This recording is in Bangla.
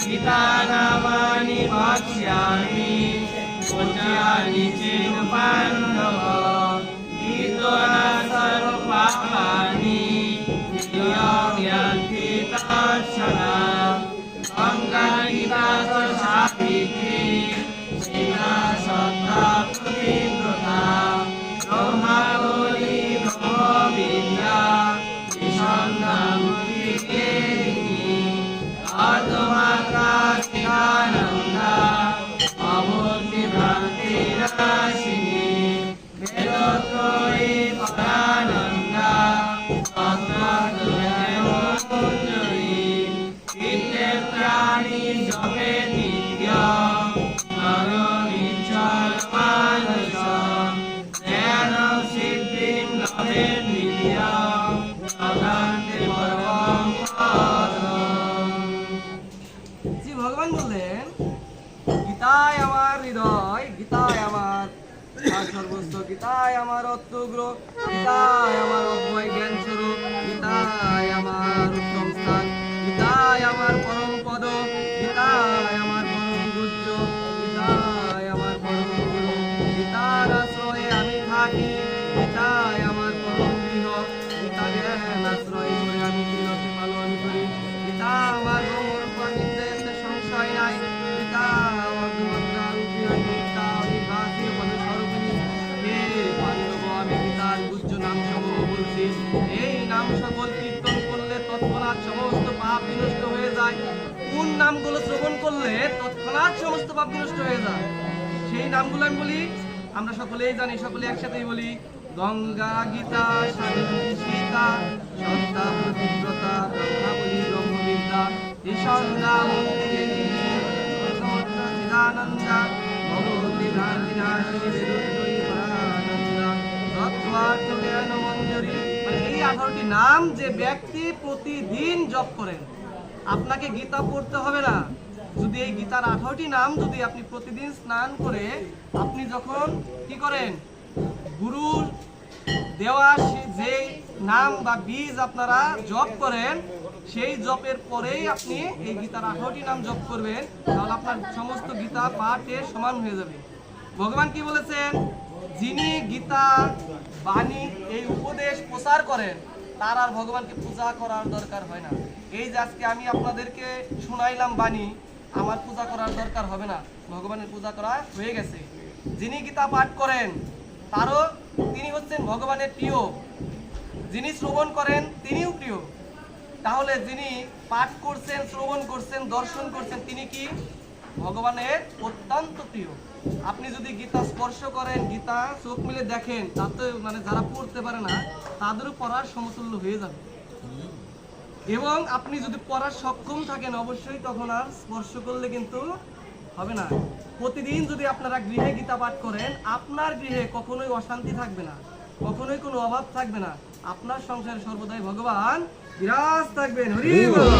गीतानामानि वक्ष्यामि पूज्यानि चेत् पाण्डव गीत्वा सर्वपापानि यान्ति तत्क्षणा गङ्गा सावित्री सीता सत्ता पतिव्रता ब्रह्मावली ब्रह्मविद्या आत्मात्रा शिवानन्दा अमूर्ति भक्ति राशिनी वेदोत्तरी परानन्दा तत्त्वज्ञानमञ्जरी नित्यप्राणि जपे नित्य नरो निश्चलमानस ज्ञानं सिद्धिं लभेत् नित्यं तदान्ते परमं ভগবান বললেন, গীতায় আমার হৃদয়, গীতায় আমার সর্বস্ব, গীতায় আমার অত্যগ্র, গীতায় আমার অভয় জ্ঞান স্বরূপ, গীতায় আমার উত্তম স্থান, গীতায় আমার পরম পদ, গীতায় আমার পরম গুজ্জ, গীতায় আমার পরম গুরু, গীতার আশ্রয়ে আমি থাকি, গীতায় আমার পরম গৃহ, গীতা জ্ঞান আশ্রয় করে আমি ত্রিলোকে পালন করি, গীতা আমার সংশয় নাই, গীতা আমার গীতা অবিভাজ্য বলে সর্বনী। হে পাণ্ডব, আমি গীতার গুজ্জ নাম সমূহ বলছি, এই নাম সকল কীর্তন করলে তৎক্ষণাৎ সমস্ত পাপ বিনষ্ট হয়ে যায়। কোন নামগুলো শ্রবণ করলে তৎক্ষণাৎ সমস্ত পাপ বিনষ্ট হয়ে যায় সেই নামগুলো আমি বলি, আমরা সকলেই জানি, সকলে একসাথেই বলি। গঙ্গা, গীতা, সাবিত্রী, সীতা, সত্তা, পতিব্রতা, ব্রহ্মাবলী, ব্রহ্মবিদ্যা, ঈশান্যা, মন্ত্রিনী, চিদানন্দা, ভগবতী, ভ্রান্তিনাশিনী, বেদোত্তরী, পরানন্দা, তত্ত্বার্থ জ্ঞানমঞ্জরি। মানে এই 18টি নাম যে ব্যক্তি প্রতিদিন জপ করেন, আপনাকে গীতা পড়তে হবে না। যদি এই গীতার 18টি নাম যদি আপনি প্রতিদিন স্নান করে আপনি যখন কি করেন, গুরুর দেওয়া যে নাম বা বীজ আপনারা জপ করেন, সেই জপের পরেই আপনি এই গীতার 18টি নাম জপ করবেন, তাহলে আপনার সমস্ত গীতা পাঠের সমান হয়ে যাবে। ভগবান কি বলেছেন, যিনি গীতা বাণী এই উপদেশ প্রচার করেন তার আর ভগবানকে পূজা করার দরকার হয় না। এই যে আজকে আমি আপনাদেরকে শোনাইলাম বাণী, আমার পূজা করার দরকার হবে না, ভগবানের পূজা করা হয়ে গেছে। যিনি গীতা পাঠ করেন তারও তিনি হচ্ছেন ভগবানের প্রিয়, যিনি শ্রবণ করেন তিনিও প্রিয়। তাহলে যিনি পাঠ করছেন, শ্রবণ করছেন, দর্শন করছেন, তিনি কি ভগবানের অত্যন্ত প্রিয়। আপনি যদি গীতা স্পর্শ করেন, গীতা চোখ মিলে দেখেন, তাতে মানে যারা পড়তে পারে না তাদেরও পড়ার সমতুল্য হয়ে যাবে। এবং আপনি যদি পড়ার সক্ষম থাকেন অবশ্যই তখন আর স্পর্শ করলে কিন্তু হবে না। প্রতিদিন যদি আপনারা গৃহে গীতা পাঠ করেন, আপনার গৃহে কখনোই অশান্তি থাকবে না, কখনোই কোনো অভাব থাকবে না, আপনার সংসারে সর্বদাই ভগবান বিরাজ থাকবেন। হরি বল।